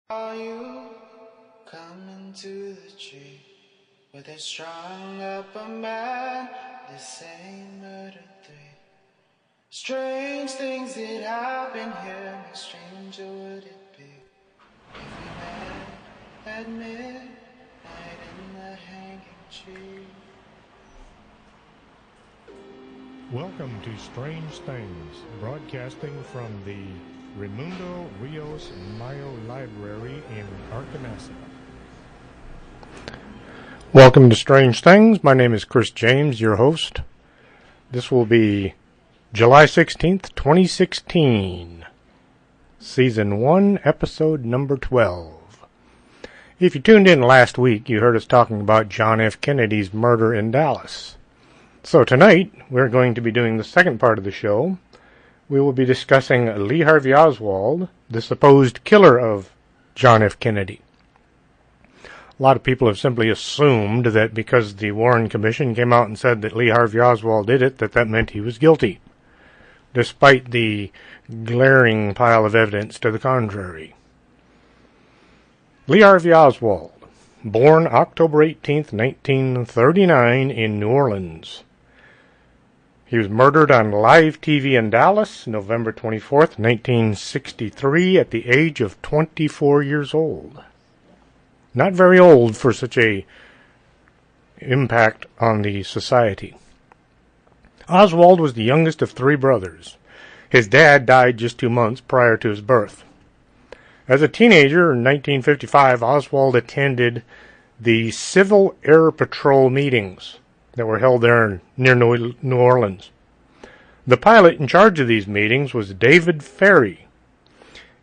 Are you coming to the tree where they strung up a man, the same murder three? Strange things that happen here, how stranger would it be if we met at midnight in the hanging tree? Welcome to Strange Things, broadcasting from the Raimundo Rios Mayo Library in Arkansas. Welcome to Strange Things. My name is Chris James, your host. This will be July 16th, 2016, Season 1, Episode number 12. If you tuned in last week, you heard us talking about John F. Kennedy's murder in Dallas. So tonight, we're going to be doing the second part of the show. We will be discussing Lee Harvey Oswald, the supposed killer of John F. Kennedy. A lot of people have simply assumed that because the Warren Commission came out and said that Lee Harvey Oswald did it, that meant he was guilty, despite the glaring pile of evidence to the contrary. Lee Harvey Oswald, born October 18th, 1939 in New Orleans. He was murdered on live TV in Dallas, November 24th, 1963, at the age of 24 years old. Not very old for such a impact on the society. Oswald was the youngest of three brothers. His dad died just 2 months prior to his birth. As a teenager in 1955, Oswald attended the Civil Air Patrol meetings that were held there near New Orleans. The pilot in charge of these meetings was David Ferry.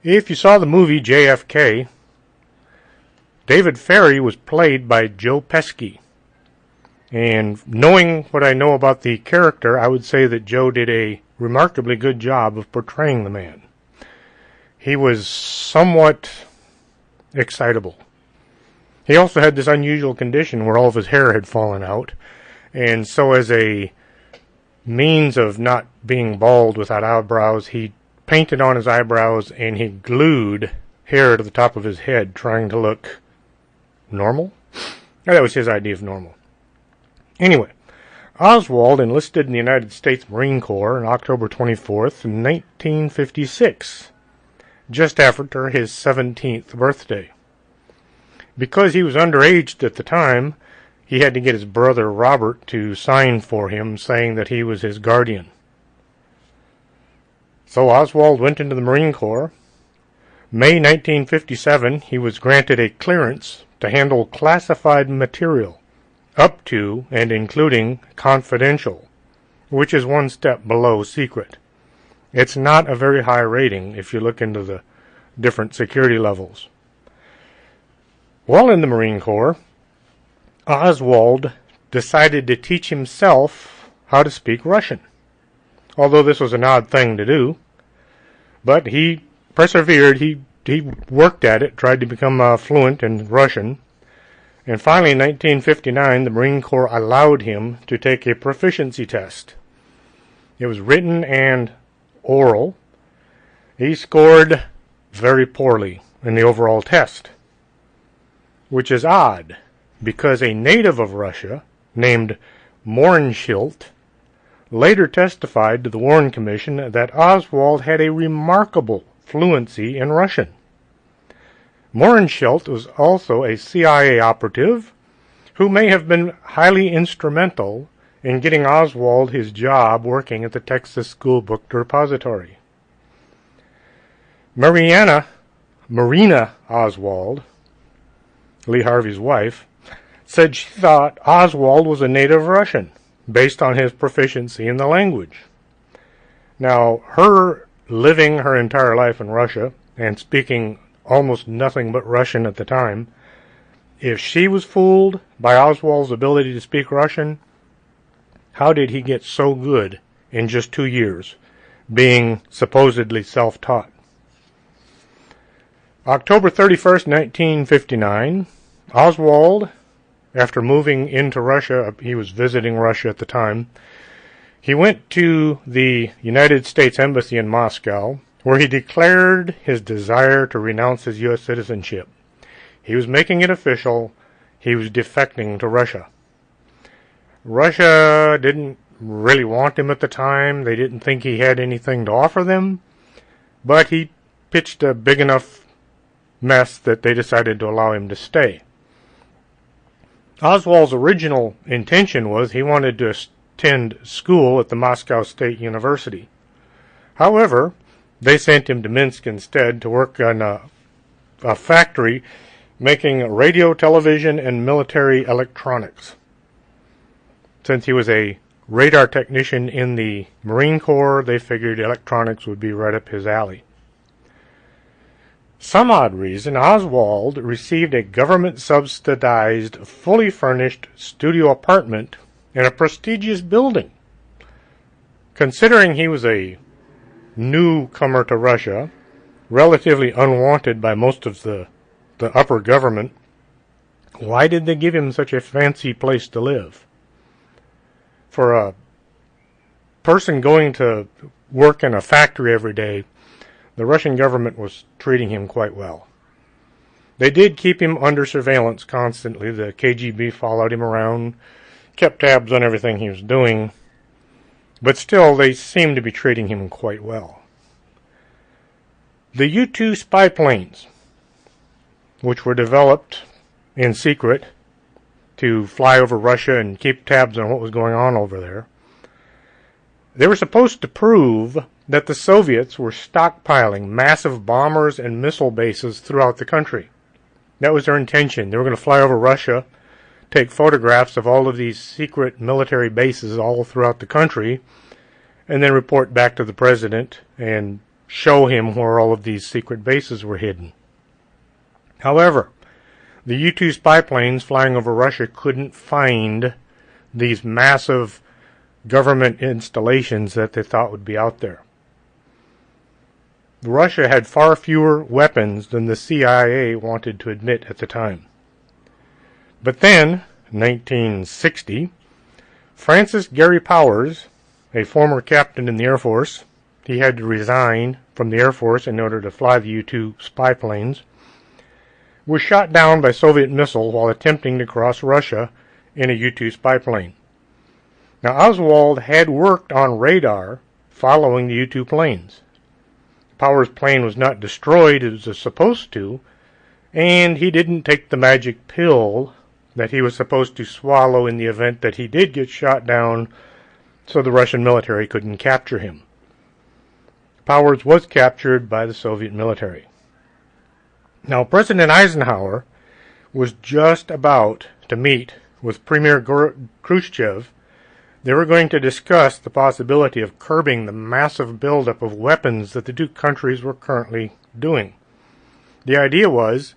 If you saw the movie JFK, David Ferry was played by Joe Pesci. And knowing what I know about the character, I would say that Joe did a remarkably good job of portraying the man. He was somewhat excitable. He also had this unusual condition where all of his hair had fallen out. And so as a means of not being bald without eyebrows, he painted on his eyebrows and he glued hair to the top of his head, trying to look normal. That was his idea of normal. Anyway, Oswald enlisted in the United States Marine Corps on October 24th, 1956, just after his 17th birthday. Because he was underage at the time, he had to get his brother Robert to sign for him, saying that he was his guardian. So Oswald went into the Marine Corps. May 1957, he was granted a clearance to handle classified material, up to and including confidential, which is one step below secret. It's not a very high rating if you look into the different security levels. While in the Marine Corps, Oswald decided to teach himself how to speak Russian. Although this was an odd thing to do, but he persevered, he worked at it, tried to become fluent in Russian, and finally in 1959 the Marine Corps allowed him to take a proficiency test. It was written and oral. He scored very poorly in the overall test, which is odd, because a native of Russia, named Mohrenschildt, later testified to the Warren Commission that Oswald had a remarkable fluency in Russian. Mohrenschildt was also a CIA operative who may have been highly instrumental in getting Oswald his job working at the Texas School Book Depository. Marina Oswald, Lee Harvey's wife, said she thought Oswald was a native Russian, based on his proficiency in the language. Now, her living her entire life in Russia, and speaking almost nothing but Russian at the time, if she was fooled by Oswald's ability to speak Russian, how did he get so good in just 2 years, being supposedly self-taught? October 31st, 1959, Oswald, after moving into Russia, he was visiting Russia at the time, he went to the United States Embassy in Moscow, where he declared his desire to renounce his U.S. citizenship. He was making it official. He was defecting to Russia. Russia didn't really want him at the time. They didn't think he had anything to offer them. But he pitched a big enough mess that they decided to allow him to stay. Oswald's original intention was he wanted to attend school at the Moscow State University. However, they sent him to Minsk instead to work on a factory making radio, television, and military electronics. Since he was a radar technician in the Marine Corps, they figured electronics would be right up his alley. Some odd reason, Oswald received a government-subsidized, fully furnished studio apartment in a prestigious building. Considering he was a newcomer to Russia, relatively unwanted by most of the upper government, why did they give him such a fancy place to live? For a person going to work in a factory every day, the Russian government was treating him quite well. They did keep him under surveillance constantly. The KGB followed him around, kept tabs on everything he was doing, but still they seemed to be treating him quite well. The U-2 spy planes, which were developed in secret to fly over Russia and keep tabs on what was going on over there, they were supposed to prove that the Soviets were stockpiling massive bombers and missile bases throughout the country. That was their intention. They were going to fly over Russia, take photographs of all of these secret military bases all throughout the country, and then report back to the president and show him where all of these secret bases were hidden. However, the U-2 spy planes flying over Russia couldn't find these massive government installations that they thought would be out there. Russia had far fewer weapons than the CIA wanted to admit at the time. But then, in 1960, Francis Gary Powers, a former captain in the Air Force, he had to resign from the Air Force in order to fly the U-2 spy planes, was shot down by Soviet missile while attempting to cross Russia in a U-2 spy plane. Now, Oswald had worked on radar following the U-2 planes. Powers' plane was not destroyed as it was supposed to, and he didn't take the magic pill that he was supposed to swallow in the event that he did get shot down, so the Russian military couldn't capture him. Powers was captured by the Soviet military. Now, President Eisenhower was just about to meet with Premier Khrushchev. They were going to discuss the possibility of curbing the massive buildup of weapons that the two countries were currently doing. The idea was,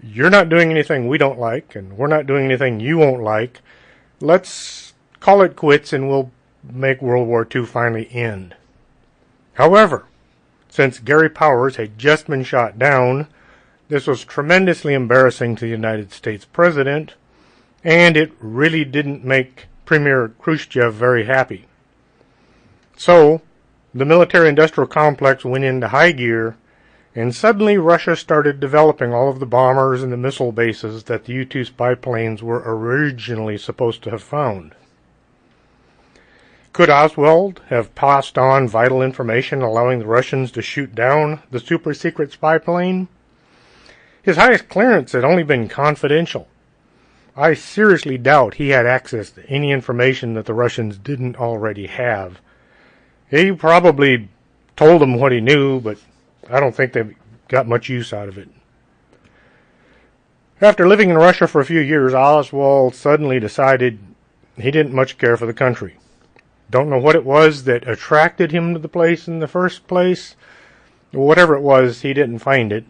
you're not doing anything we don't like, and we're not doing anything you won't like. Let's call it quits, and we'll make World War II finally end. However, since Gary Powers had just been shot down, this was tremendously embarrassing to the United States president, and it really didn't make Premier Khrushchev very happy. So, the military-industrial complex went into high gear, and suddenly Russia started developing all of the bombers and the missile bases that the U-2 spy planes were originally supposed to have found. Could Oswald have passed on vital information allowing the Russians to shoot down the super-secret spy plane? His highest clearance had only been confidential. I seriously doubt he had access to any information that the Russians didn't already have. He probably told them what he knew, but I don't think they got much use out of it. After living in Russia for a few years, Oswald suddenly decided he didn't much care for the country. Don't know what it was that attracted him to the place in the first place. Whatever it was, he didn't find it.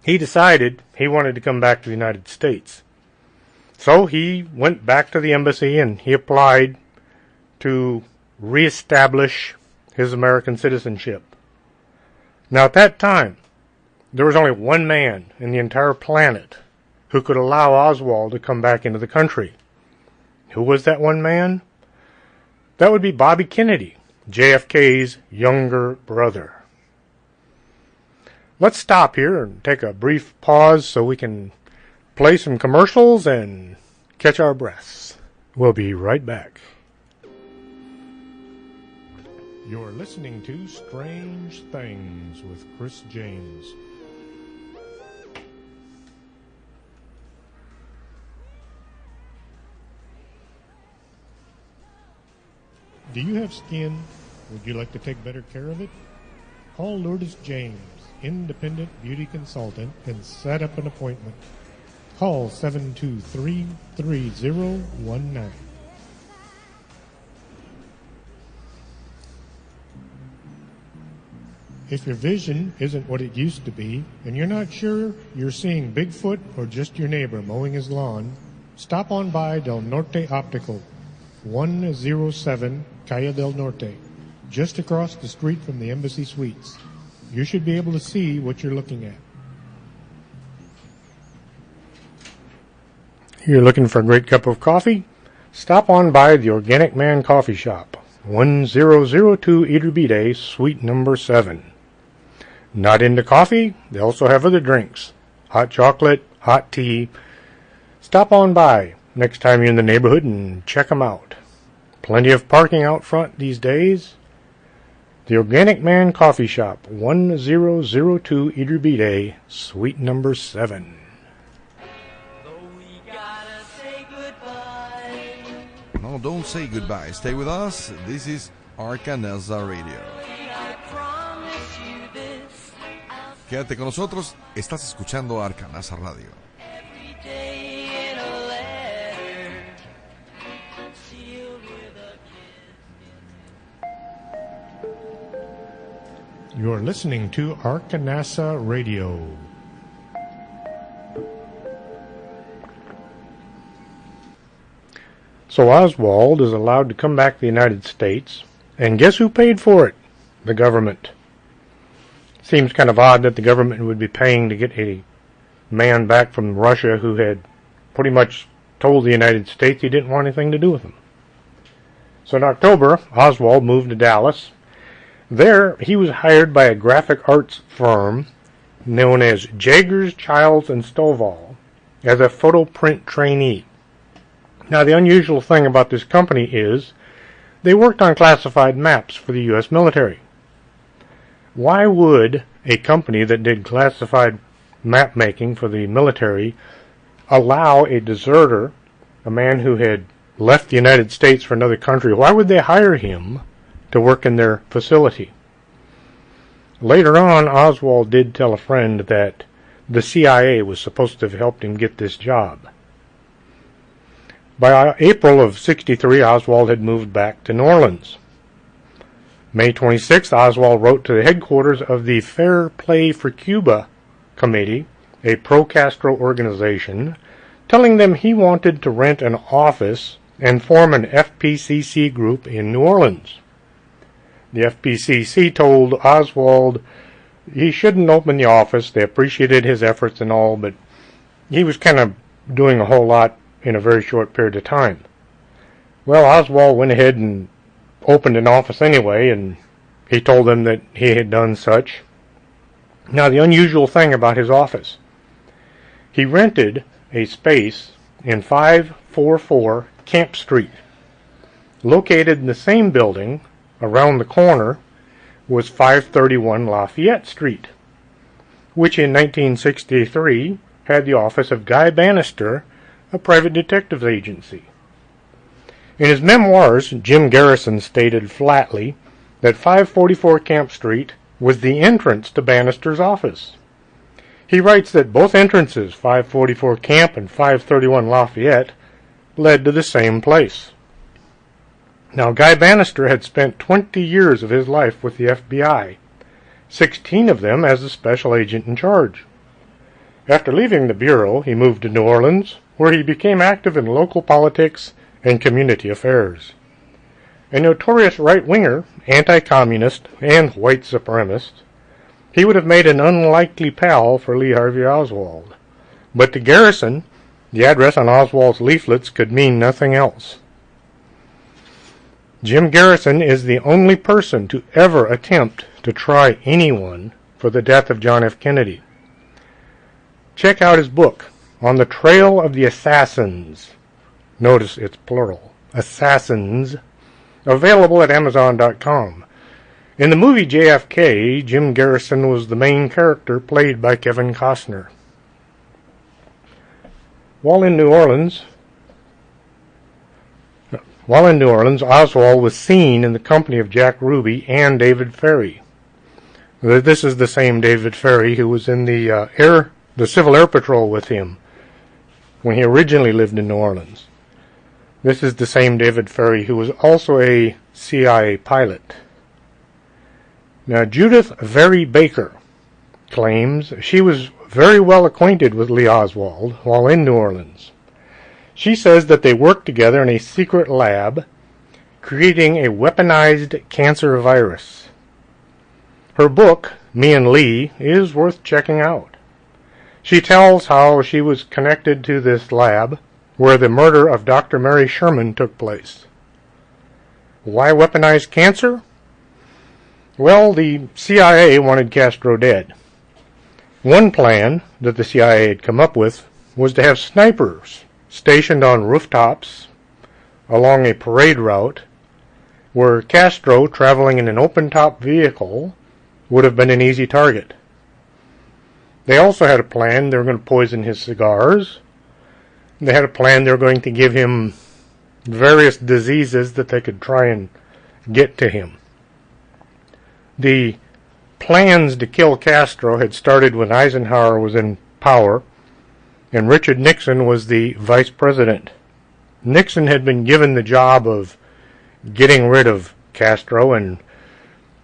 He decided he wanted to come back to the United States. So he went back to the embassy and he applied to reestablish his American citizenship. Now, at that time, there was only one man in the entire planet who could allow Oswald to come back into the country. Who was that one man? That would be Bobby Kennedy, JFK's younger brother. Let's stop here and take a brief pause so we can play some commercials and catch our breaths. We'll be right back. You're listening to Strange Things with Chris James. Do you have skin? Would you like to take better care of it? Call Lourdes James, independent beauty consultant, and set up an appointment. Call 723-3019. If your vision isn't what it used to be, and you're not sure you're seeing Bigfoot or just your neighbor mowing his lawn, stop on by Del Norte Optical, 107 Calle del Norte, just across the street from the Embassy Suites. You should be able to see what you're looking at. You're looking for a great cup of coffee? Stop on by the Organic Man Coffee Shop, 1002 Iturbide, Suite number 7. Not into coffee? They also have other drinks. Hot chocolate, hot tea. Stop on by next time you're in the neighborhood and check them out. Plenty of parking out front these days. The Organic Man Coffee Shop, 1002 Iturbide, Suite number 7. No, don't say goodbye. Stay with us. This is Arcanasa Radio. Quédate con nosotros. Estás escuchando Arcanasa Radio. You're listening to Arcanasa Radio. So Oswald is allowed to come back to the United States, and guess who paid for it? The government. Seems kind of odd that the government would be paying to get a man back from Russia who had pretty much told the United States he didn't want anything to do with him. So in October, Oswald moved to Dallas. There, he was hired by a graphic arts firm known as Jaggers, Childs, and Stovall as a photo print trainee. Now, the unusual thing about this company is they worked on classified maps for the U.S. military. Why would a company that did classified map making for the military allow a deserter, a man who had left the United States for another country, why would they hire him to work in their facility? Later on, Oswald did tell a friend that the CIA was supposed to have helped him get this job. By April of '63, Oswald had moved back to New Orleans. May 26th, Oswald wrote to the headquarters of the Fair Play for Cuba Committee, a pro-Castro organization, telling them he wanted to rent an office and form an FPCC group in New Orleans. The FPCC told Oswald he shouldn't open the office. They appreciated his efforts and all, but he was kind of doing a whole lot in a very short period of time. Well, Oswald went ahead and opened an office anyway, and he told them that he had done such. Now, the unusual thing about his office, he rented a space in 544 Camp Street. Located in the same building, around the corner, was 531 Lafayette Street, which in 1963 had the office of Guy Bannister, a private detective agency. In his memoirs, Jim Garrison stated flatly that 544 Camp Street was the entrance to Bannister's office. He writes that both entrances, 544 Camp and 531 Lafayette, led to the same place. Now, Guy Bannister had spent 20 years of his life with the FBI, 16 of them as the special agent in charge. After leaving the Bureau, he moved to New Orleans, where he became active in local politics and community affairs. A notorious right-winger, anti-communist, and white supremacist, he would have made an unlikely pal for Lee Harvey Oswald. But to Garrison, the address on Oswald's leaflets could mean nothing else. Jim Garrison is the only person to ever attempt to try anyone for the death of John F. Kennedy. Check out his book, On the Trail of the Assassins. Notice it's plural. Assassins. Available at Amazon.com. In the movie JFK, Jim Garrison was the main character, played by Kevin Costner. While in New Orleans, Oswald was seen in the company of Jack Ruby and David Ferry. This is the same David Ferry who was in the Civil Air Patrol with him when he originally lived in New Orleans. This is the same David Ferry who was also a CIA pilot. Now, Judith Very Baker claims she was very well acquainted with Lee Oswald while in New Orleans. She says that they worked together in a secret lab creating a weaponized cancer virus. Her book, Me and Lee, is worth checking out. She tells how she was connected to this lab where the murder of Dr. Mary Sherman took place. Why weaponize cancer? Well, the CIA wanted Castro dead. One plan that the CIA had come up with was to have snipers stationed on rooftops along a parade route where Castro, traveling in an open-top vehicle, would have been an easy target. They also had a plan they were going to poison his cigars. They had a plan they were going to give him various diseases that they could try and get to him. The plans to kill Castro had started when Eisenhower was in power and Richard Nixon was the vice president. Nixon had been given the job of getting rid of Castro, and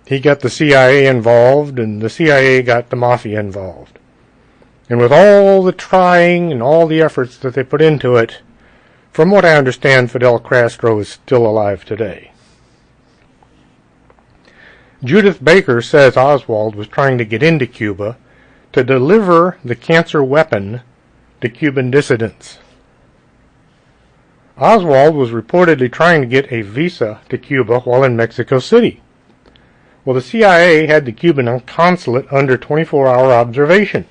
he got the CIA involved, and the CIA got the mafia involved. And with all the trying and all the efforts that they put into it, from what I understand, Fidel Castro is still alive today. Judith Baker says Oswald was trying to get into Cuba to deliver the cancer weapon to Cuban dissidents. Oswald was reportedly trying to get a visa to Cuba while in Mexico City. Well, the CIA had the Cuban consulate under 24-hour observation.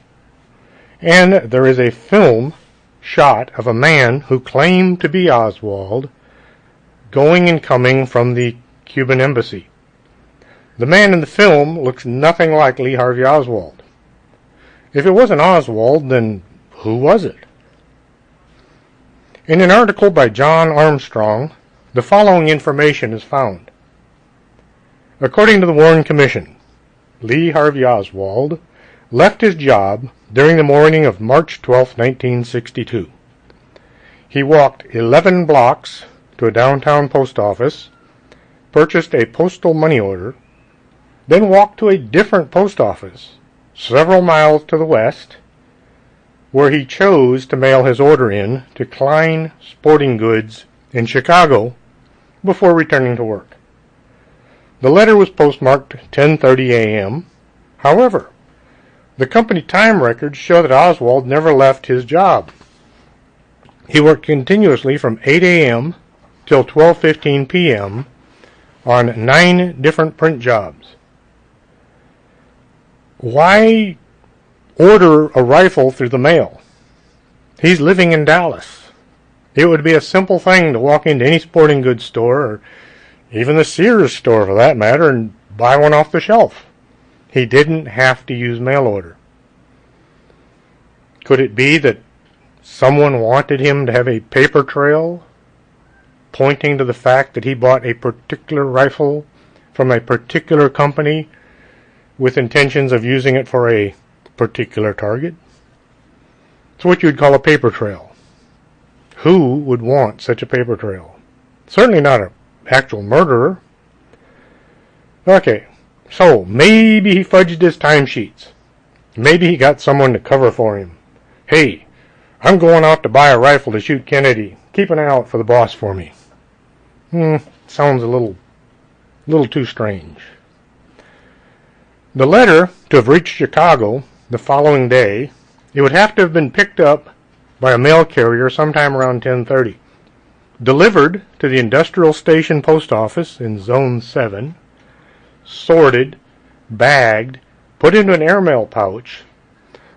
And there is a film shot of a man who claimed to be Oswald going and coming from the Cuban embassy. The man in the film looks nothing like Lee Harvey Oswald. If it wasn't Oswald, then who was it? In an article by John Armstrong, the following information is found. According to the Warren Commission, Lee Harvey Oswald left his job during the morning of March 12, 1962. He walked 11 blocks to a downtown post office, purchased a postal money order, then walked to a different post office several miles to the west, where he chose to mail his order in to Klein Sporting Goods in Chicago before returning to work. The letter was postmarked 10:30 a.m. However, the company time records show that Oswald never left his job. He worked continuously from 8 a.m. till 12:15 p.m. on 9 different print jobs. Why order a rifle through the mail? He's living in Dallas. It would be a simple thing to walk into any sporting goods store, or even the Sears store for that matter, and buy one off the shelf. He didn't have to use mail order. Could it be that someone wanted him to have a paper trail pointing to the fact that he bought a particular rifle from a particular company with intentions of using it for a particular target? It's what you'd call a paper trail. Who would want such a paper trail? Certainly not an actual murderer. Okay, so maybe he fudged his timesheets. Maybe he got someone to cover for him. Hey, I'm going out to buy a rifle to shoot Kennedy. Keep an eye out for the boss for me. Sounds a little too strange. The letter to have reached Chicago the following day, it would have to have been picked up by a mail carrier sometime around 10:30, delivered to the Industrial Station Post Office in Zone 7, sorted, bagged, put into an airmail pouch.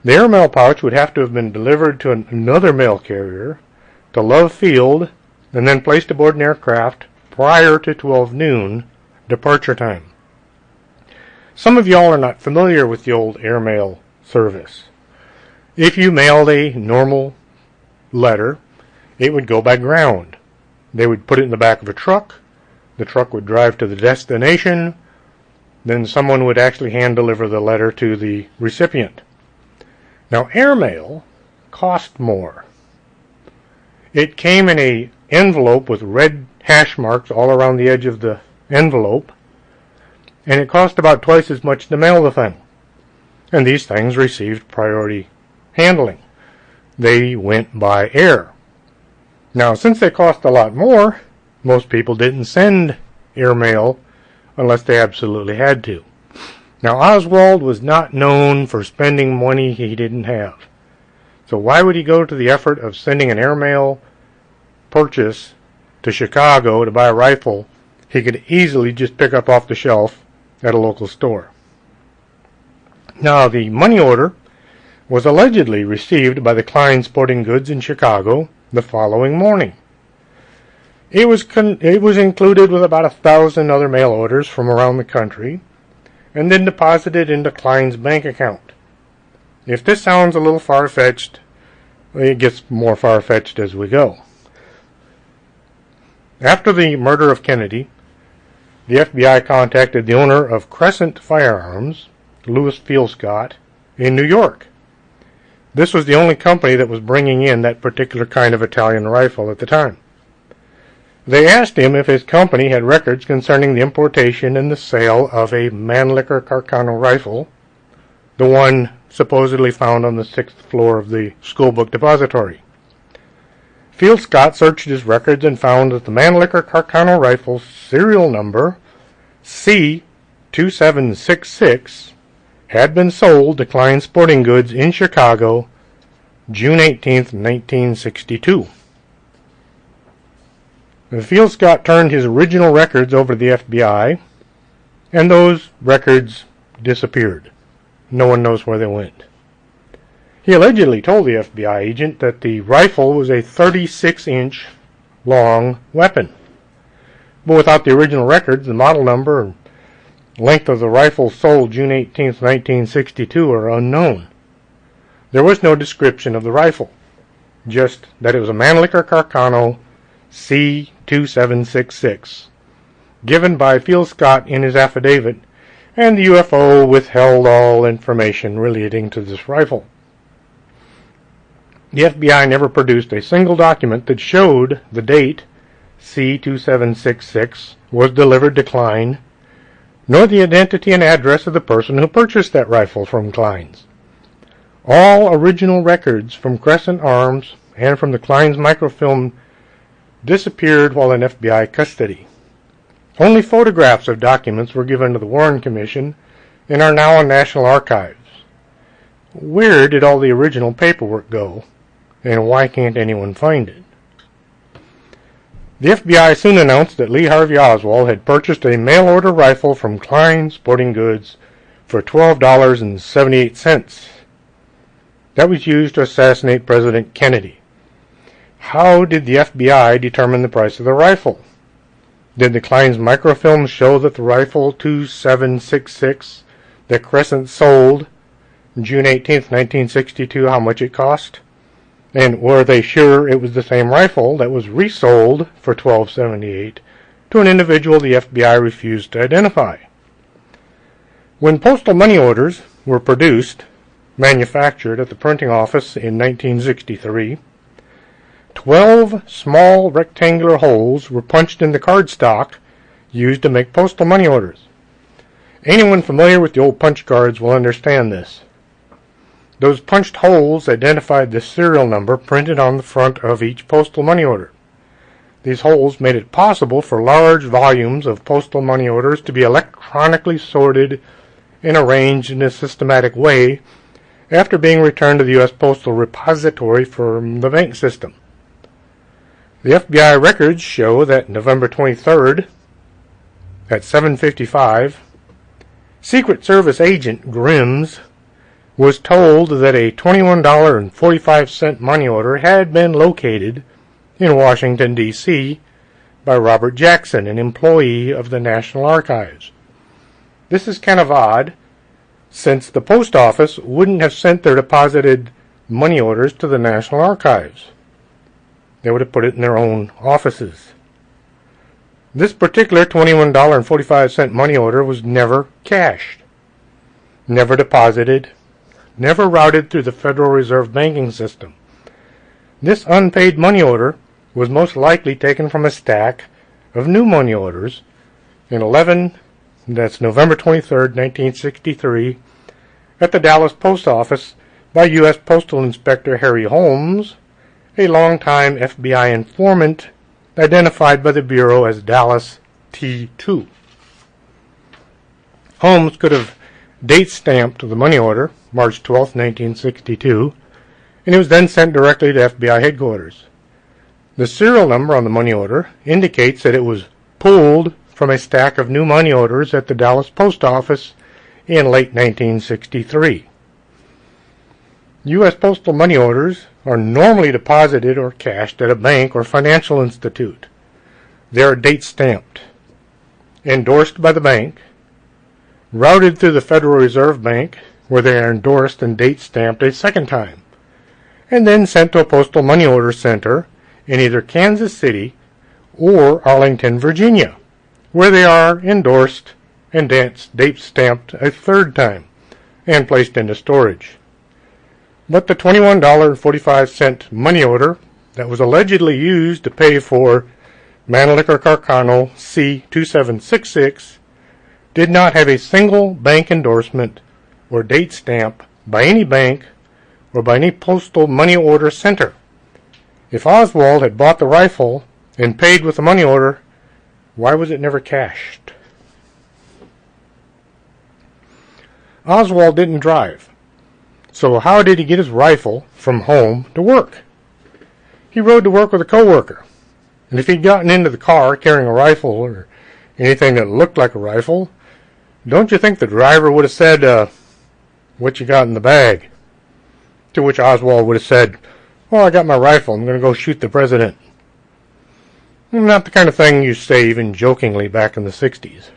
The airmail pouch would have to have been delivered to another mail carrier to Love Field and then placed aboard an aircraft prior to 12 noon departure time. Some of y'all are not familiar with the old airmail service. If you mailed a normal letter, it would go by ground. They would put it in the back of a truck. The truck would drive to the destination. Then someone would actually hand deliver the letter to the recipient. Now, airmail cost more. It came in an envelope with red hash marks all around the edge of the envelope, and it cost about twice as much to mail the thing. And these things received priority handling. They went by air. Now, since they cost a lot more, most people didn't send airmail unless they absolutely had to. Now, Oswald was not known for spending money he didn't have. So why would he go to the effort of sending an airmail purchase to Chicago to buy a rifle he could easily just pick up off the shelf at a local store? Now, the money order was allegedly received by the Klein Sporting Goods in Chicago the following morning. It was included with about 1,000 other mail orders from around the country, and then deposited into Klein's bank account. If this sounds a little far-fetched, it gets more far-fetched as we go. After the murder of Kennedy, the FBI contacted the owner of Crescent Firearms, Louis Field-Scott, in New York. This was the only company that was bringing in that particular kind of Italian rifle at the time. They asked him if his company had records concerning the importation and the sale of a Mannlicher Carcano rifle, the one supposedly found on the 6th floor of the schoolbook depository. Field-Scott searched his records and found that the Mannlicher Carcano rifle's serial number, C2766, had been sold to Klein Sporting Goods in Chicago, June 18, 1962. Field-Scott turned his original records over to the FBI, and those records disappeared. No one knows where they went. He allegedly told the FBI agent that the rifle was a 36-inch long weapon. But without the original records, the model number and length of the rifle sold June 18, 1962 are unknown. There was no description of the rifle, just that it was a Mannlicher Carcano C2766, given by Field-Scott in his affidavit, and the UFO withheld all information relating to this rifle. The FBI never produced a single document that showed the date C2766 was delivered to Klein, nor the identity and address of the person who purchased that rifle from Klein's. All original records from Crescent Arms and from the Klein's microfilm disappeared while in FBI custody. Only photographs of documents were given to the Warren Commission and are now in National Archives. Where did all the original paperwork go, and why can't anyone find it? The FBI soon announced that Lee Harvey Oswald had purchased a mail-order rifle from Klein Sporting Goods for $12.78. That was used to assassinate President Kennedy. How did the FBI determine the price of the rifle? Did the Klein's microfilm show that the rifle 2766 that Crescent sold June 18, 1962, how much it cost? And were they sure it was the same rifle that was resold for $12.78 to an individual the FBI refused to identify? When postal money orders were manufactured at the printing office in 1963, 12 small rectangular holes were punched in the cardstock used to make postal money orders. Anyone familiar with the old punch cards will understand this. Those punched holes identified the serial number printed on the front of each postal money order. These holes made it possible for large volumes of postal money orders to be electronically sorted and arranged in a systematic way after being returned to the U.S. Postal Repository from the bank system. The FBI records show that November 23rd, at 7:55, Secret Service agent Grims was told that a $21.45 money order had been located in Washington, D.C. by Robert Jackson, an employee of the National Archives. This is kind of odd, since the post office wouldn't have sent their deposited money orders to the National Archives. They would have put it in their own offices. This particular $21.45 money order was never cashed, never deposited, never routed through the Federal Reserve banking system. This unpaid money order was most likely taken from a stack of new money orders in November 23, 1963, at the Dallas Post Office by U.S. Postal Inspector Harry Holmes, a longtime FBI informant identified by the Bureau as Dallas T2. Holmes could have date-stamped the money order, March 12, 1962, and it was then sent directly to FBI headquarters. The serial number on the money order indicates that it was pulled from a stack of new money orders at the Dallas Post Office in late 1963. U.S. postal money orders are normally deposited or cashed at a bank or financial institute. They are date-stamped, endorsed by the bank, routed through the Federal Reserve Bank, where they are endorsed and date-stamped a second time, and then sent to a postal money order center in either Kansas City or Arlington, Virginia, where they are endorsed and date-stamped a third time and placed into storage. But the $21.45 money order that was allegedly used to pay for Mannlicher Carcano C2766 did not have a single bank endorsement or date stamp by any bank or by any postal money order center. If Oswald had bought the rifle and paid with the money order, why was it never cashed? Oswald didn't drive, so how did he get his rifle from home to work? He rode to work with a coworker, and if he'd gotten into the car carrying a rifle or anything that looked like a rifle, don't you think the driver would have said, what you got in the bag? To which Oswald would have said, well, I got my rifle, I'm going to go shoot the president. Not the kind of thing you say even jokingly back in the 60s.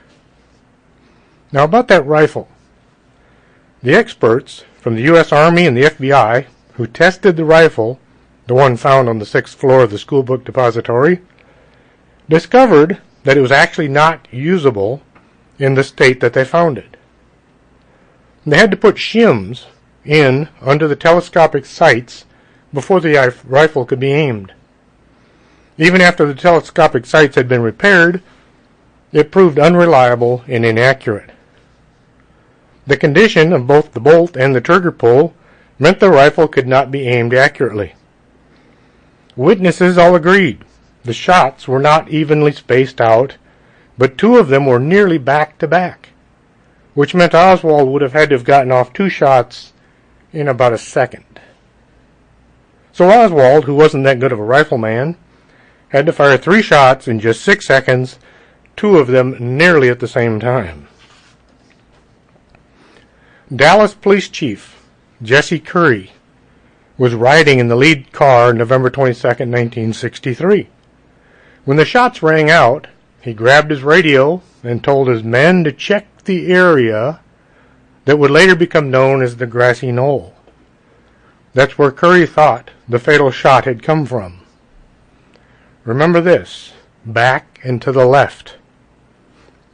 Now about that rifle. The experts from the U.S. Army and the FBI who tested the rifle, the one found on the 6th floor of the schoolbook depository, discovered that it was actually not usable in the state that they found it. They had to put shims in under the telescopic sights before the rifle could be aimed. Even after the telescopic sights had been repaired, it proved unreliable and inaccurate. The condition of both the bolt and the trigger pull meant the rifle could not be aimed accurately. Witnesses all agreed the shots were not evenly spaced out, but two of them were nearly back-to-back, which meant Oswald would have had to have gotten off 2 shots in about a second. So Oswald, who wasn't that good of a rifleman, had to fire 3 shots in just 6 seconds, 2 of them nearly at the same time. Dallas Police Chief Jesse Curry was riding in the lead car November 22, 1963. When the shots rang out, he grabbed his radio and told his men to check the area that would later become known as the Grassy Knoll. That's where Curry thought the fatal shot had come from. Remember this, back and to the left.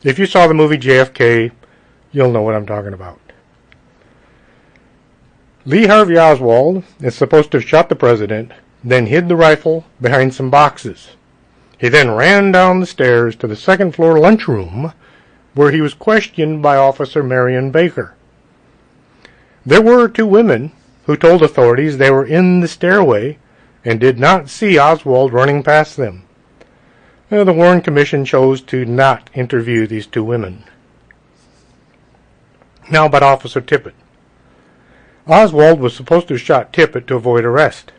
If you saw the movie JFK, you'll know what I'm talking about. Lee Harvey Oswald is supposed to have shot the president, then hid the rifle behind some boxes. He then ran down the stairs to the 2nd floor lunchroom, where he was questioned by Officer Marion Baker. There were 2 women who told authorities they were in the stairway and did not see Oswald running past them. The Warren Commission chose to not interview these 2 women. Now about Officer Tippit. Oswald was supposed to have shot Tippit to avoid arrest.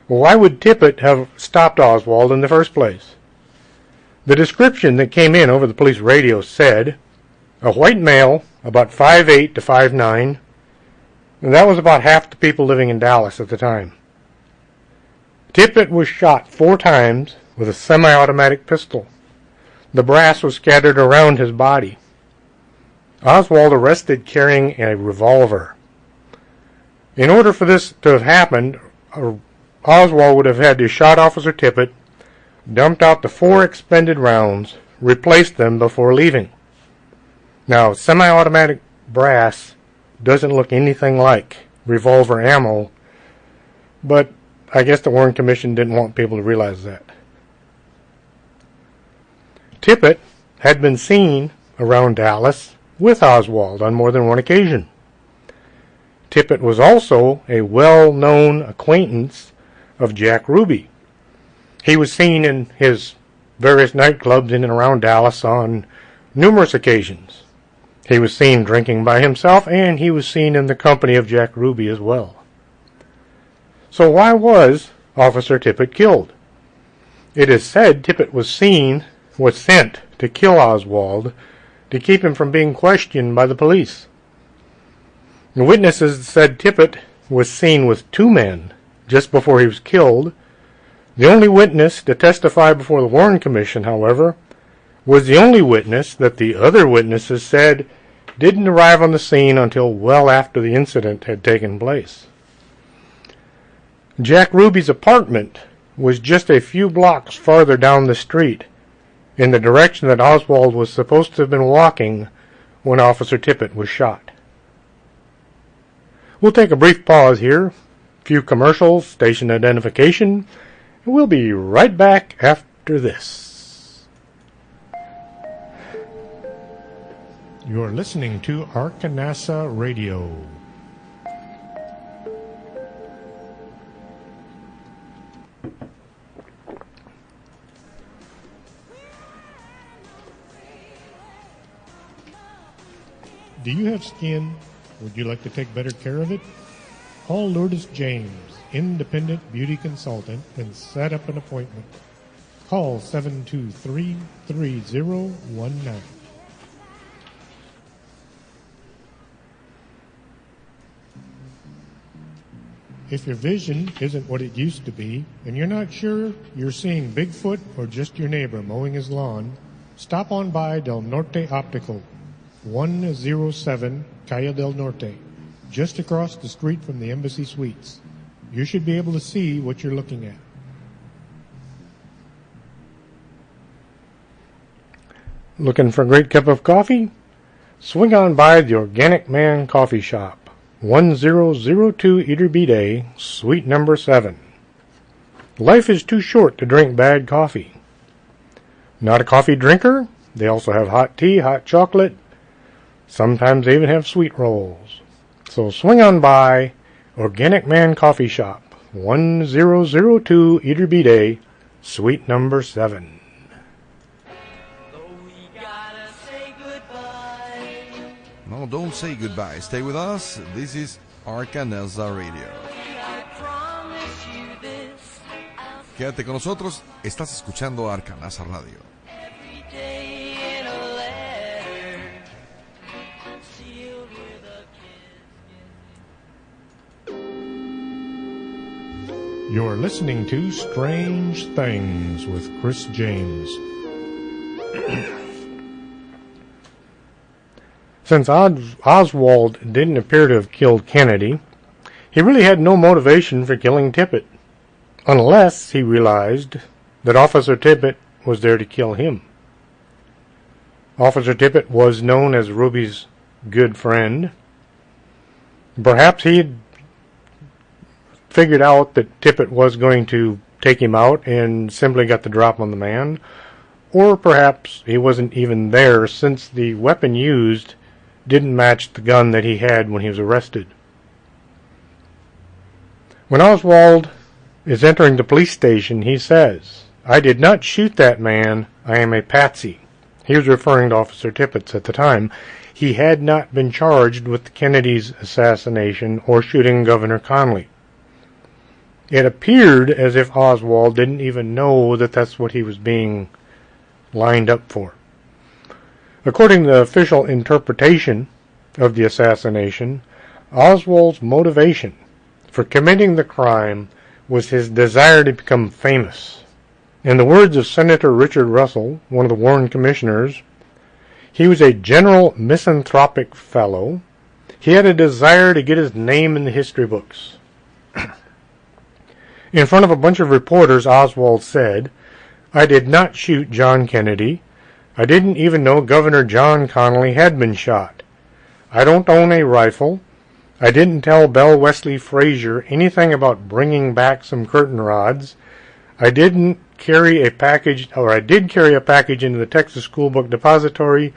Well, why would Tippit have stopped Oswald in the first place? The description that came in over the police radio said a white male, about 5'8" to 5'9", and that was about half the people living in Dallas at the time. Tippit was shot 4 times with a semi-automatic pistol. The brass was scattered around his body. Oswald arrested carrying a revolver. In order for this to have happened, Oswald would have had to shot Officer Tippit, dumped out the 4 expended rounds, replaced them before leaving. Now, semi-automatic brass doesn't look anything like revolver ammo, but I guess the Warren Commission didn't want people to realize that. Tippit had been seen around Dallas with Oswald on more than one occasion. Tippit was also a well-known acquaintance of Jack Ruby. He was seen in his various nightclubs in and around Dallas on numerous occasions. He was seen drinking by himself, and he was seen in the company of Jack Ruby as well. So why was Officer Tippit killed? It is said Tippit was sent to kill Oswald to keep him from being questioned by the police. The witnesses said Tippit was seen with 2 men just before he was killed. The only witness to testify before the Warren Commission, however, was the only witness that the other witnesses said didn't arrive on the scene until well after the incident had taken place. Jack Ruby's apartment was just a few blocks farther down the street, in the direction that Oswald was supposed to have been walking when Officer Tippit was shot. We'll take a brief pause here, a few commercials, station identification, and we'll be right back after this. You're listening to Arkanasa Radio. Do you have skin? Would you like to take better care of it? Call Lourdes James, independent beauty consultant, and set up an appointment. Call 723-3019. If your vision isn't what it used to be, and you're not sure you're seeing Bigfoot or just your neighbor mowing his lawn, stop on by Del Norte Optical, 107 Calle del Norte, just across the street from the Embassy Suites. You should be able to see what you're looking at. Looking for a great cup of coffee? Swing on by the Organic Man Coffee Shop, 1002 Iturbide, Suite number 7. Life is too short to drink bad coffee. Not a coffee drinker? They also have hot tea, hot chocolate. Sometimes they even have sweet rolls. So swing on by Organic Man Coffee Shop, 1002 Iturbide, Suite number 7. No, don't say goodbye. Stay with us. This is Arkanasa Radio. Quédate con nosotros. Estás escuchando Arkanasa Radio. You're listening to Strange Things with Chris James. Since Oswald didn't appear to have killed Kennedy, he really had no motivation for killing Tippit, unless he realized that Officer Tippit was there to kill him. Officer Tippit was known as Ruby's good friend. Perhaps he had figured out that Tippit was going to take him out and simply got the drop on the man, or perhaps he wasn't even there since the weapon used didn't match the gun that he had when he was arrested. When Oswald is entering the police station, he says, "I did not shoot that man. I am a patsy." He was referring to Officer Tippit at the time. He had not been charged with Kennedy's assassination or shooting Governor Connally. It appeared as if Oswald didn't even know that that's what he was being lined up for. According to the official interpretation of the assassination, Oswald's motivation for committing the crime was his desire to become famous. In the words of Senator Richard Russell, one of the Warren Commissioners, he was a general misanthropic fellow. He had a desire to get his name in the history books. In front of a bunch of reporters, Oswald said, "I did not shoot John Kennedy. I didn't even know Governor John Connally had been shot. I don't own a rifle. I didn't tell Belle Wesley Frazier anything about bringing back some curtain rods. I did carry a package into the Texas School Book Depository.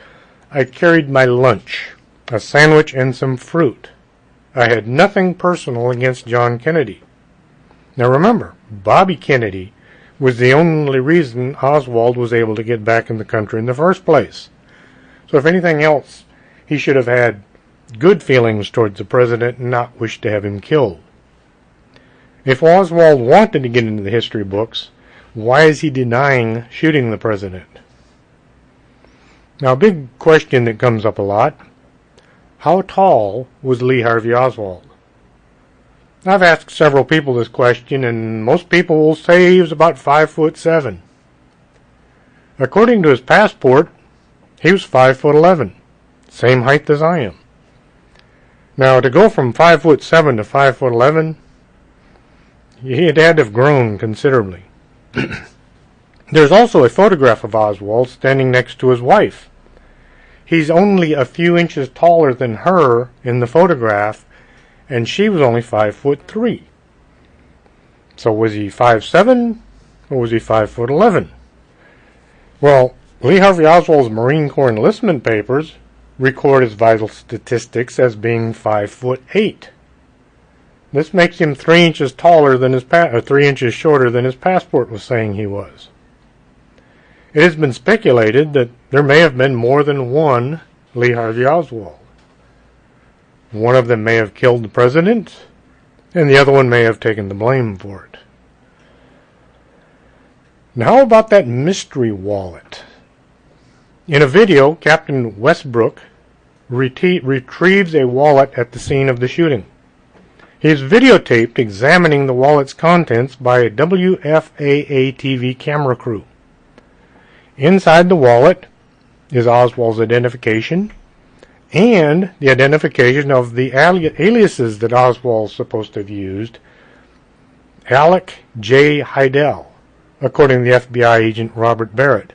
I carried my lunch, a sandwich and some fruit. I had nothing personal against John Kennedy." Now remember, Bobby Kennedy was the only reason Oswald was able to get back in the country in the first place. So if anything else, he should have had good feelings towards the president and not wished to have him killed. If Oswald wanted to get into the history books, why is he denying shooting the president? Now, a big question that comes up a lot: how tall was Lee Harvey Oswald? I've asked several people this question, and most people will say he was about 5'7". According to his passport, he was 5'11", same height as I am. Now, to go from 5'7" to 5'11", he had to have grown considerably. There's also a photograph of Oswald standing next to his wife. He's only a few inches taller than her in the photograph, and she was only 5'3". So was he 5'7", or was he 5'11"? Well, Lee Harvey Oswald's Marine Corps enlistment papers record his vital statistics as being 5'8". This makes him 3 inches taller than 3 inches shorter than his passport was saying he was. It has been speculated that there may have been more than one Lee Harvey Oswald. One of them may have killed the president, and the other one may have taken the blame for it. Now, how about that mystery wallet? In a video, Captain Westbrook retrieves a wallet at the scene of the shooting. He is videotaped examining the wallet's contents by a WFAA TV camera crew. Inside the wallet is Oswald's identification and the identification of the aliases that Oswald's supposed to have used. Alec J. Heidel, according to the FBI agent Robert Barrett.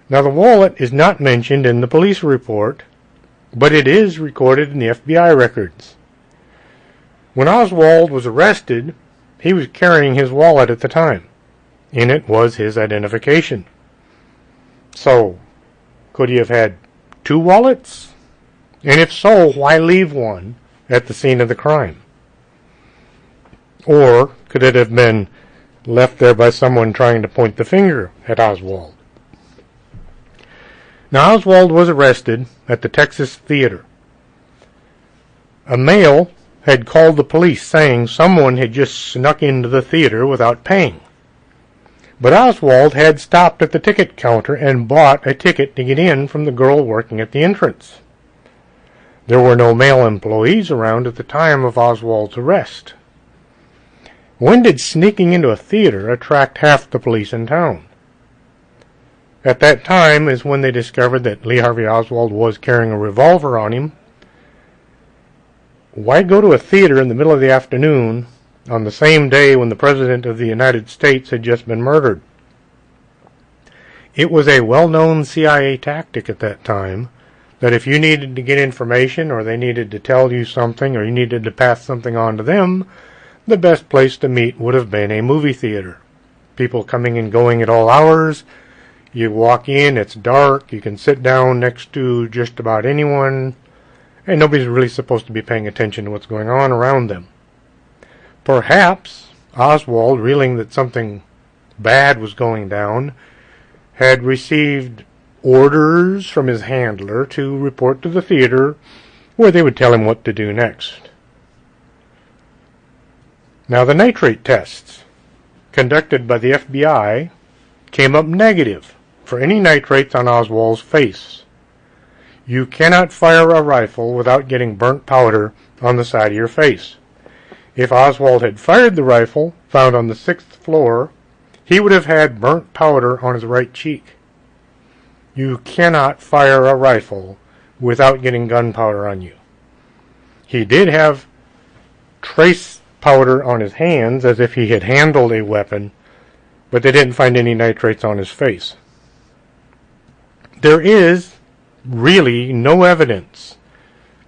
Now, the wallet is not mentioned in the police report, but it is recorded in the FBI records. When Oswald was arrested, he was carrying his wallet at the time. In it was his identification. So, could he have had two wallets? And if so, why leave one at the scene of the crime? Or could it have been left there by someone trying to point the finger at Oswald? Now, Oswald was arrested at the Texas Theater. A male had called the police saying someone had just snuck into the theater without paying. But Oswald had stopped at the ticket counter and bought a ticket to get in from the girl working at the entrance. There were no male employees around at the time of Oswald's arrest. When did sneaking into a theater attract half the police in town? At that time is when they discovered that Lee Harvey Oswald was carrying a revolver on him. Why go to a theater in the middle of the afternoon on the same day when the President of the United States had just been murdered? It was a well-known CIA tactic at that time that if you needed to get information or they needed to tell you something or you needed to pass something on to them, the best place to meet would have been a movie theater. People coming and going at all hours. You walk in, it's dark, you can sit down next to just about anyone, and nobody's really supposed to be paying attention to what's going on around them. Perhaps Oswald, realizing that something bad was going down, had received orders from his handler to report to the theater where they would tell him what to do next. Now, the nitrate tests conducted by the FBI came up negative for any nitrates on Oswald's face. You cannot fire a rifle without getting burnt powder on the side of your face. If Oswald had fired the rifle found on the 6th floor, he would have had burnt powder on his right cheek. You cannot fire a rifle without getting gunpowder on you. He did have trace powder on his hands as if he had handled a weapon, but they didn't find any nitrates on his face. There is really no evidence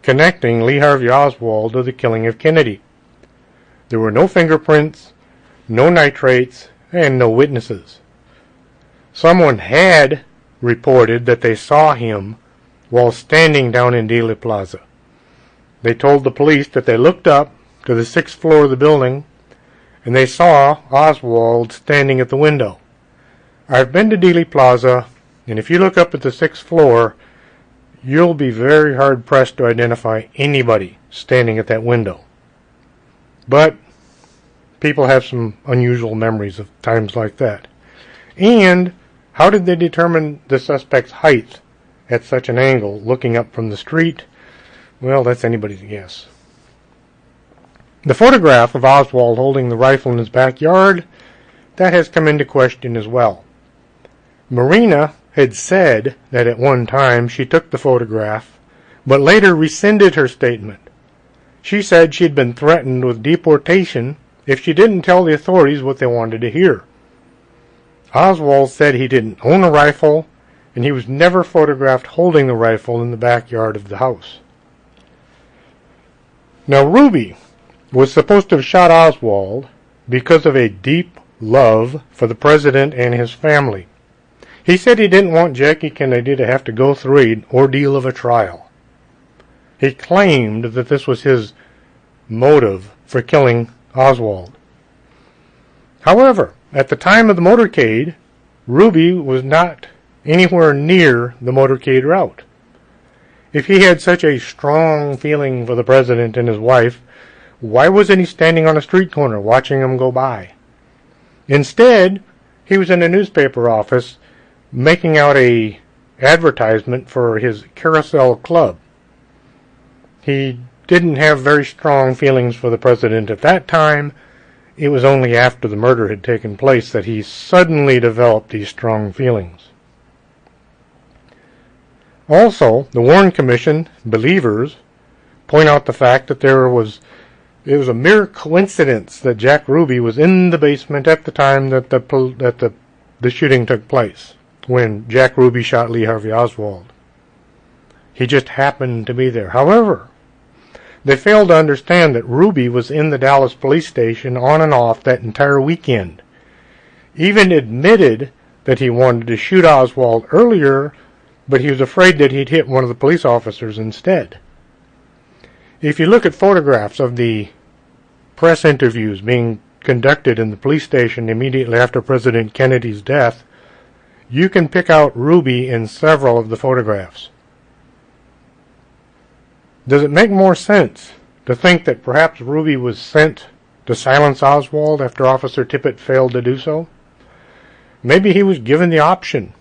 connecting Lee Harvey Oswald to the killing of Kennedy. There were no fingerprints, no nitrates, and no witnesses. Someone had reported that they saw him while standing down in Dealey Plaza. They told the police that they looked up to the 6th floor of the building and they saw Oswald standing at the window. I've been to Dealey Plaza, and if you look up at the 6th floor, you'll be very hard-pressed to identify anybody standing at that window. But people have some unusual memories of times like that. And how did they determine the suspect's height at such an angle, looking up from the street? Well, that's anybody's guess. The photograph of Oswald holding the rifle in his backyard, that has come into question as well. Marina had said that at one time she took the photograph, but later rescinded her statement. She said she'd been threatened with deportation if she didn't tell the authorities what they wanted to hear. Oswald said he didn't own a rifle, and he was never photographed holding the rifle in the backyard of the house. Now, Ruby was supposed to have shot Oswald because of a deep love for the president and his family. He said he didn't want Jackie Kennedy to have to go through an ordeal of a trial. He claimed that this was his motive for killing Oswald. However, at the time of the motorcade, Ruby was not anywhere near the motorcade route. If he had such a strong feeling for the president and his wife, why wasn't he standing on a street corner watching them go by? Instead, he was in a newspaper office making out a advertisement for his Carousel Club. He didn't have very strong feelings for the president at that time. It was only after the murder had taken place that he suddenly developed these strong feelings. Also, the Warren Commission believers point out the fact that it was a mere coincidence that Jack Ruby was in the basement at the time that the shooting took place, when Jack Ruby shot Lee Harvey Oswald. He just happened to be there. However, they failed to understand that Ruby was in the Dallas police station on and off that entire weekend. Even admitted that he wanted to shoot Oswald earlier, but he was afraid that he'd hit one of the police officers instead. If you look at photographs of the press interviews being conducted in the police station immediately after President Kennedy's death, you can pick out Ruby in several of the photographs. Does it make more sense to think that perhaps Ruby was sent to silence Oswald after Officer Tippit failed to do so? Maybe he was given the option.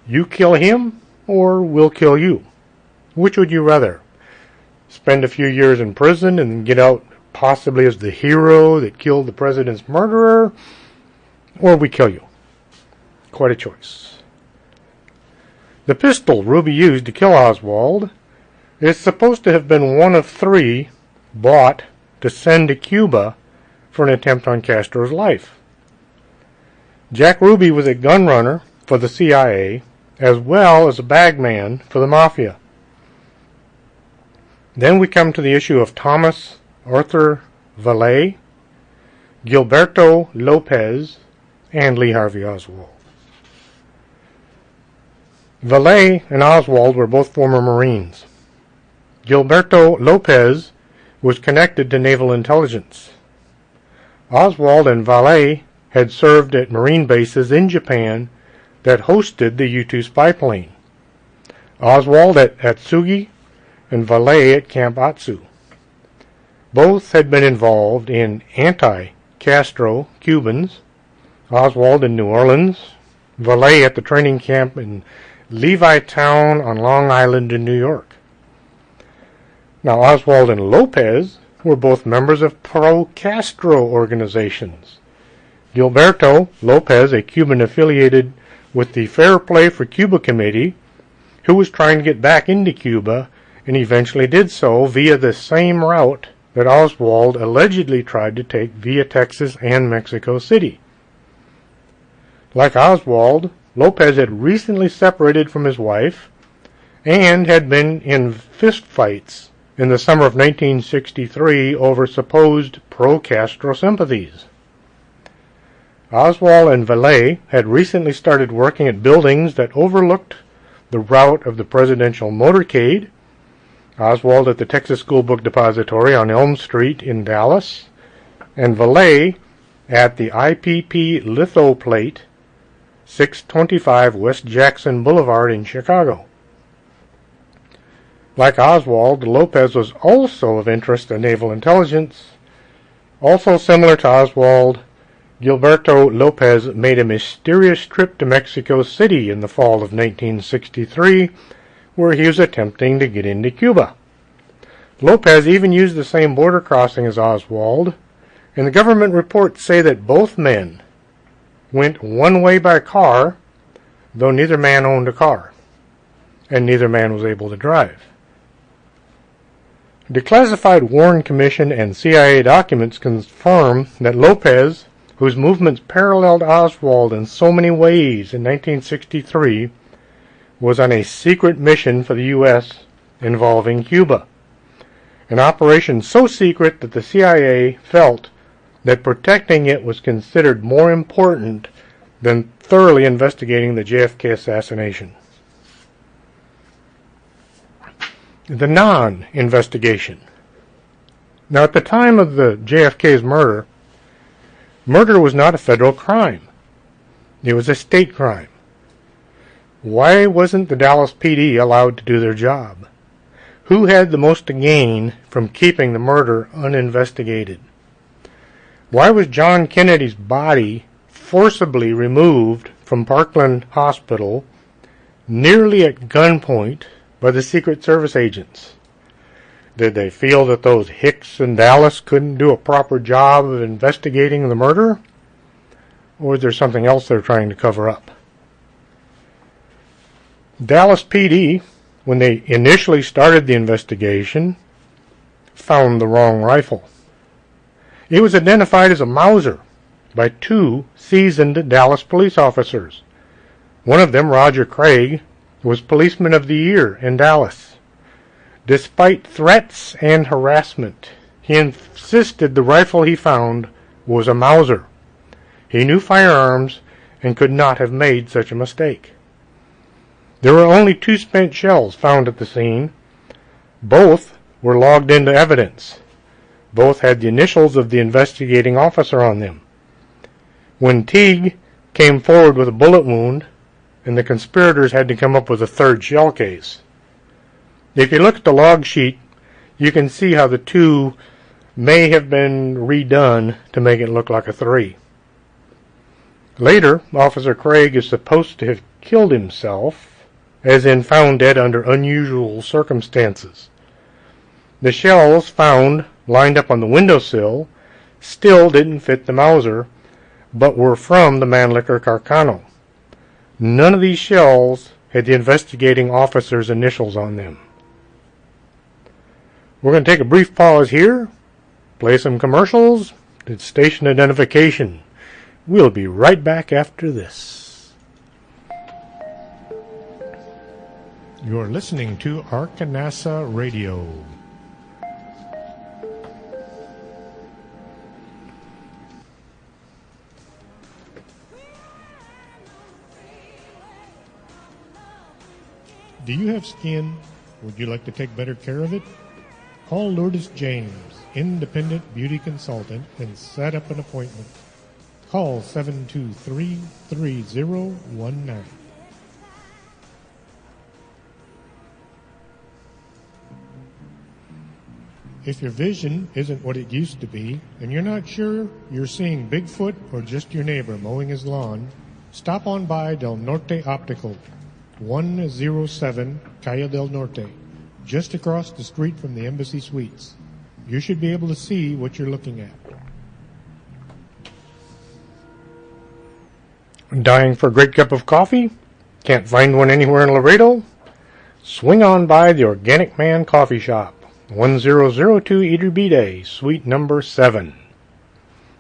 You kill him, or we'll kill you. Which would you rather? Spend a few years in prison and get out possibly as the hero that killed the president's murderer, or we kill you? Quite a choice. The pistol Ruby used to kill Oswald is supposed to have been one of 3 bought to send to Cuba for an attempt on Castro's life. Jack Ruby was a gun runner for the CIA as well as a bagman for the Mafia. Then we come to the issue of Thomas Arthur Valle, Gilberto Lopez, and Lee Harvey Oswald. Valle and Oswald were both former Marines. Gilberto Lopez was connected to naval intelligence. Oswald and Valle had served at Marine bases in Japan that hosted the U-2 spy plane. Oswald at Atsugi and Valle at Camp Atsu. Both had been involved in anti-Castro Cubans, Oswald in New Orleans, valet at the training camp in Levittown on Long Island in New York. Now, Oswald and Lopez were both members of pro-Castro organizations. Gilberto Lopez, a Cuban affiliated with the Fair Play for Cuba Committee, who was trying to get back into Cuba and eventually did so via the same route that Oswald allegedly tried to take via Texas and Mexico City. Like Oswald, Lopez had recently separated from his wife and had been in fistfights in the summer of 1963 over supposed pro-Castro sympathies. Oswald and Valle had recently started working at buildings that overlooked the route of the presidential motorcade, Oswald at the Texas School Book Depository on Elm Street in Dallas, and Valle at the IPP lithoplate, 625 West Jackson Boulevard in Chicago. Like Oswald, Lopez was also of interest in naval intelligence. Also similar to Oswald, Gilberto Lopez made a mysterious trip to Mexico City in the fall of 1963, where he was attempting to get into Cuba. Lopez even used the same border crossing as Oswald, and the government reports say that both men went one way by car, though neither man owned a car, and neither man was able to drive. Declassified Warren Commission and CIA documents confirm that Lopez, whose movements paralleled Oswald in so many ways in 1963, was on a secret mission for the U.S. involving Cuba. An operation so secret that the CIA felt that protecting it was considered more important than thoroughly investigating the JFK assassination. The non-investigation. Now, at the time of the JFK's murder was not a federal crime. It was a state crime. Why wasn't the Dallas PD allowed to do their job? Who had the most to gain from keeping the murder uninvestigated? Why was John Kennedy's body forcibly removed from Parkland Hospital nearly at gunpoint by the Secret Service agents? Did they feel that those hicks in Dallas couldn't do a proper job of investigating the murder? Or is there something else they're trying to cover up? Dallas PD, when they initially started the investigation, found the wrong rifle. It was identified as a Mauser by two seasoned Dallas police officers. One of them, Roger Craig, was Policeman of the Year in Dallas. Despite threats and harassment, he insisted the rifle he found was a Mauser. He knew firearms and could not have made such a mistake. There were only 2 spent shells found at the scene. Both were logged into evidence. Both had the initials of the investigating officer on them. When Teague came forward with a bullet wound, and the conspirators had to come up with a 3rd shell case. If you look at the log sheet, you can see how the 2 may have been redone to make it look like a 3. Later, Officer Craig is supposed to have killed himself, as in found dead under unusual circumstances. The shells found lined up on the windowsill still didn't fit the Mauser, but were from the Mannlicher Carcano. None of these shells had the investigating officer's initials on them. We're going to take a brief pause here, play some commercials, it's station identification. We'll be right back after this. You're listening to Arkanasa Radio. Do you have skin? Would you like to take better care of it? Call Lourdes James, independent beauty consultant, and set up an appointment. Call 723-3019. If your vision isn't what it used to be, and you're not sure you're seeing Bigfoot or just your neighbor mowing his lawn, Stop on by Del Norte Optical, 107 Calle del Norte, just across the street from the Embassy Suites. You should be able to see what you're looking at. Dying for a great cup of coffee? Can't find one anywhere in Laredo? Swing on by the Organic Man Coffee Shop, 1002 Iturbide, suite number 7.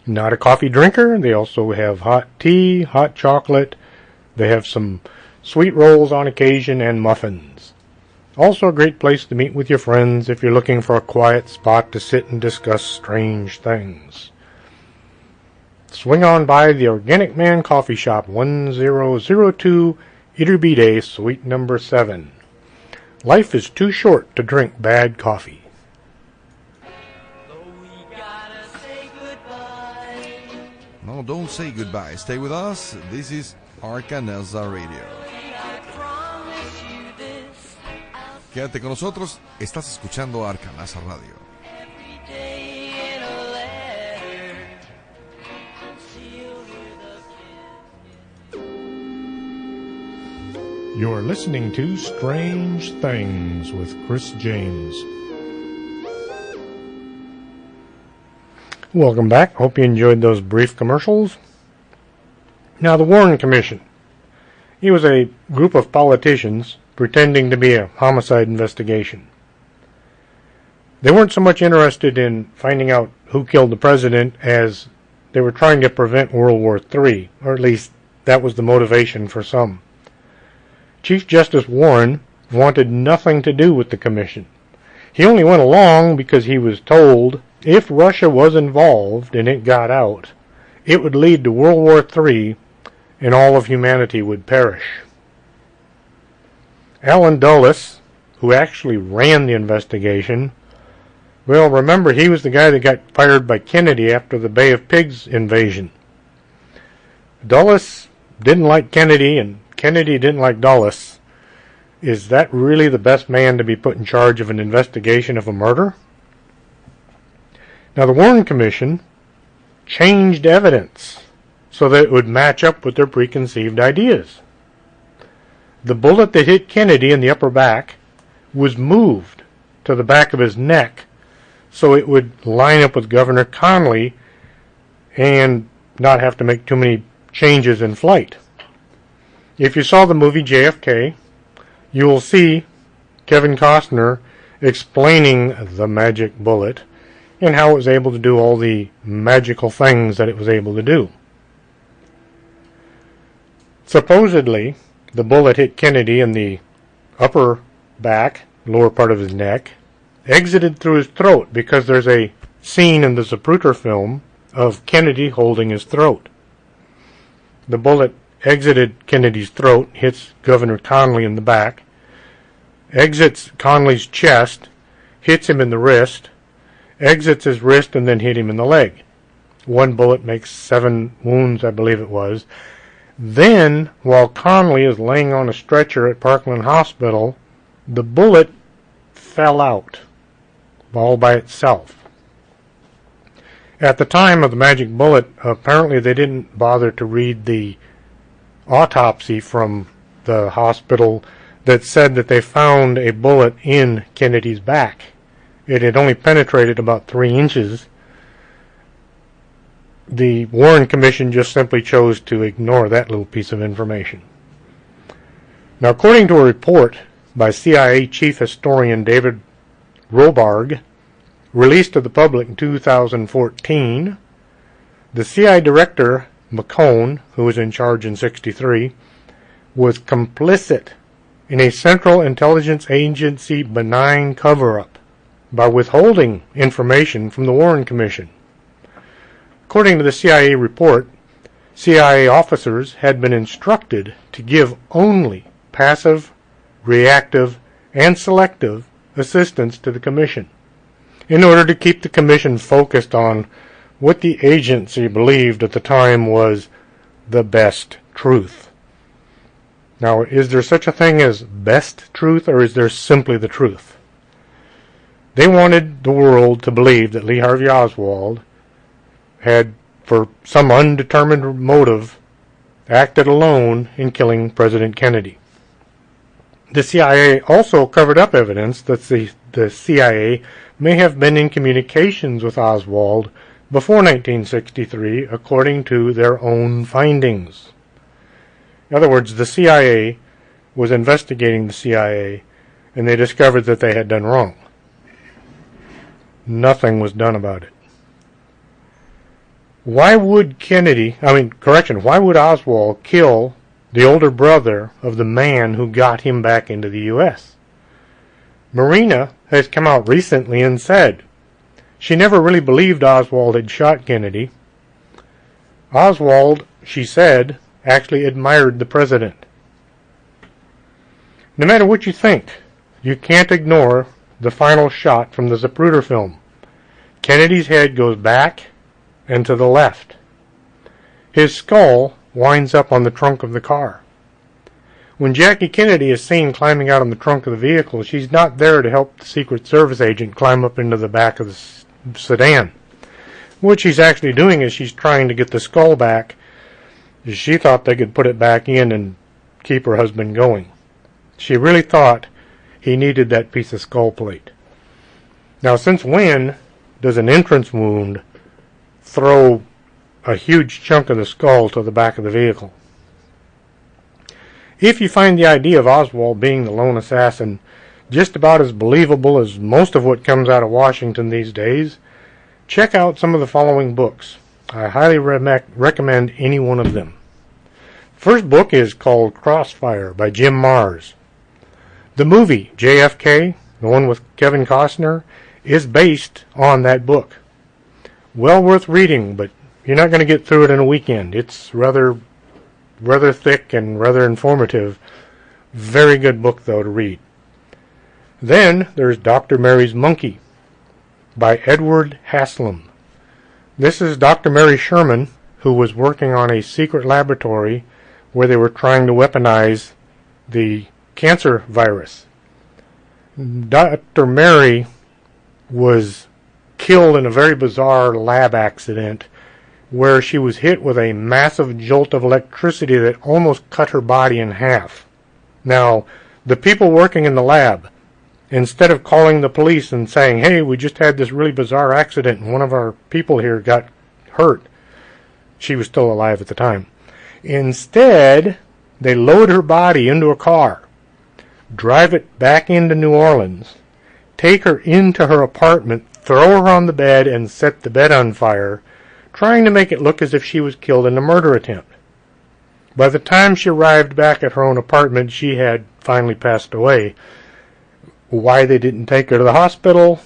Not a coffee drinker? They also have hot tea, hot chocolate. They have some sweet rolls on occasion and muffins. Also a great place to meet with your friends if you're looking for a quiet spot to sit and discuss strange things. Swing on by the Organic Man Coffee Shop, 1002 Iturbide, suite number 7. Life is too short to drink bad coffee. No, don't say goodbye. Stay with us. This is Arcanelza Radio. Quédate con nosotros. Estás escuchando Arcanelza Radio. You're listening to Strange Things with Chris James. Welcome back. Hope you enjoyed those brief commercials. Now, the Warren Commission. It was a group of politicians pretending to be a homicide investigation. They weren't so much interested in finding out who killed the president as they were trying to prevent World War III, or at least that was the motivation for some. Chief Justice Warren wanted nothing to do with the commission. He only went along because he was told if Russia was involved and it got out, it would lead to World War III and all of humanity would perish. Allen Dulles, who actually ran the investigation, well, remember he was the guy that got fired by Kennedy after the Bay of Pigs invasion. Dulles didn't like Kennedy and Kennedy didn't like Dulles. Is that really the best man to be put in charge of an investigation of a murder? Now, the Warren Commission changed evidence so that it would match up with their preconceived ideas. The bullet that hit Kennedy in the upper back was moved to the back of his neck so it would line up with Governor Connally and not have to make too many changes in flight. If you saw the movie JFK, you will see Kevin Costner explaining the magic bullet and how it was able to do all the magical things that it was able to do. Supposedly, the bullet hit Kennedy in the upper back, lower part of his neck, exited through his throat because there's a scene in the Zapruder film of Kennedy holding his throat. The bullet exited Kennedy's throat, hits Governor Connally in the back, exits Connally's chest, hits him in the wrist, exits his wrist and then hit him in the leg. One bullet makes 7 wounds, I believe it was. Then, while Connally is laying on a stretcher at Parkland Hospital, the bullet fell out all by itself. At the time of the magic bullet, apparently they didn't bother to read the autopsy from the hospital that said that they found a bullet in Kennedy's back. It had only penetrated about 3 inches. The Warren Commission just simply chose to ignore that little piece of information. Now, according to a report by CIA Chief Historian David Robarg, released to the public in 2014, the CIA Director McCone, who was in charge in '63, was complicit in a Central Intelligence Agency benign cover-up by withholding information from the Warren Commission. According to the CIA report, CIA officers had been instructed to give only passive, reactive, and selective assistance to the Commission in order to keep the Commission focused on what the agency believed at the time was the best truth. Now, is there such a thing as best truth, or is there simply the truth? They wanted the world to believe that Lee Harvey Oswald had, for some undetermined motive, acted alone in killing President Kennedy. The CIA also covered up evidence that the CIA may have been in communications with Oswald before 1963, according to their own findings. In other words, the CIA was investigating the CIA, and they discovered that they had done wrong. Nothing was done about it. Why would why would Oswald kill the older brother of the man who got him back into the U.S.? Marina has come out recently and said she never really believed Oswald had shot Kennedy. Oswald, she said, actually admired the president. No matter what you think, you can't ignore the final shot from the Zapruder film. Kennedy's head goes back and to the left. His skull winds up on the trunk of the car. When Jackie Kennedy is seen climbing out on the trunk of the vehicle, she's not there to help the Secret Service agent climb up into the back of the sedan. What she's actually doing is she's trying to get the skull back. She thought they could put it back in and keep her husband going. She really thought he needed that piece of skull plate. Now, since when does an entrance wound throw a huge chunk of the skull to the back of the vehicle? If you find the idea of Oswald being the lone assassin just about as believable as most of what comes out of Washington these days, check out some of the following books. I highly recommend any one of them. First book is called Crossfire by Jim Marrs. The movie JFK, the one with Kevin Costner, is based on that book. Well worth reading, but you're not going to get through it in a weekend. It's rather thick and rather informative. Very good book, though, to read. Then there's Dr. Mary's Monkey by Edward Haslam. This is Dr. Mary Sherman, who was working on a secret laboratory where they were trying to weaponize the cancer virus. Dr. Mary was killed in a very bizarre lab accident where she was hit with a massive jolt of electricity that almost cut her body in half. Now, the people working in the lab, instead of calling the police and saying, hey, we just had this really bizarre accident and one of our people here got hurt, she was still alive at the time. Instead, they load her body into a car, drive it back into New Orleans, take her into her apartment, throw her on the bed, and set the bed on fire, trying to make it look as if she was killed in a murder attempt. By the time she arrived back at her own apartment, she had finally passed away. Why they didn't take her to the hospital?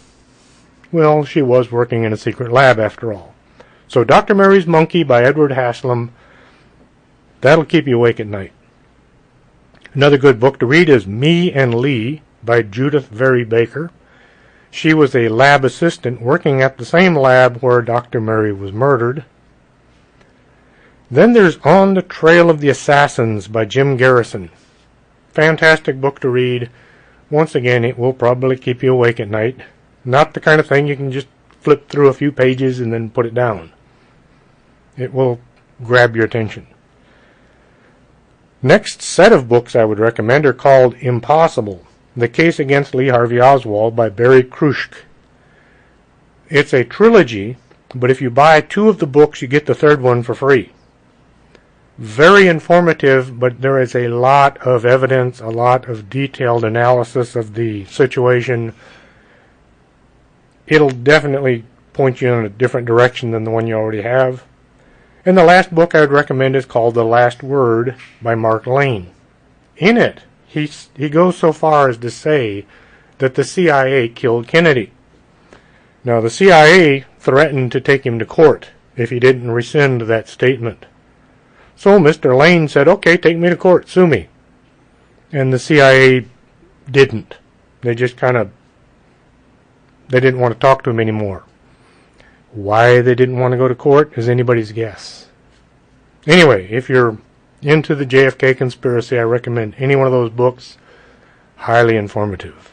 Well, she was working in a secret lab after all. So Dr. Mary's Monkey by Edward Haslam, that'll keep you awake at night. Another good book to read is Me and Lee by Judith Very Baker. She was a lab assistant working at the same lab where Dr. Mary was murdered. Then there's On the Trail of the Assassins by Jim Garrison. Fantastic book to read. Once again, it will probably keep you awake at night. Not the kind of thing you can just flip through a few pages and then put it down. It will grab your attention. Next set of books I would recommend are called Impossible, The Case Against Lee Harvey Oswald by Barry Krushk. It's a trilogy, but if you buy 2 of the books, you get the 3rd one for free. Very informative, but there is a lot of evidence, a lot of detailed analysis of the situation. It'll definitely point you in a different direction than the one you already have. And the last book I would recommend is called The Last Word by Mark Lane. In it, he goes so far as to say that the CIA killed Kennedy. Now, the CIA threatened to take him to court if he didn't rescind that statement. So Mr. Lane said, okay, take me to court, sue me. And the CIA didn't. They just they didn't want to talk to him anymore. Why they didn't want to go to court is anybody's guess. Anyway, if you're into the JFK conspiracy, I recommend any one of those books. Highly informative.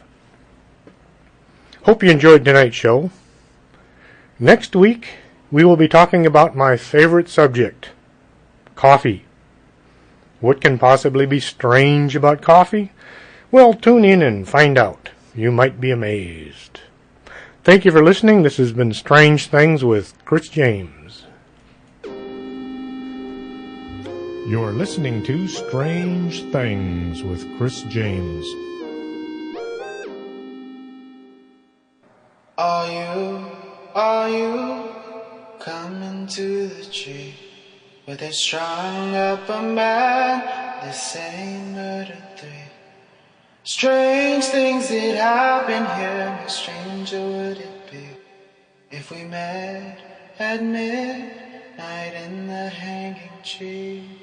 Hope you enjoyed tonight's show. Next week, we will be talking about my favorite subject, coffee. What can possibly be strange about coffee? Well, tune in and find out. You might be amazed. Thank you for listening. This has been Strange Things with Chris James. You're listening to Strange Things with Chris James. Are you coming to the tree where they strung up a man, they say murder 3? Strange things that happen here, no stranger would it be if we met at midnight in the hanging tree.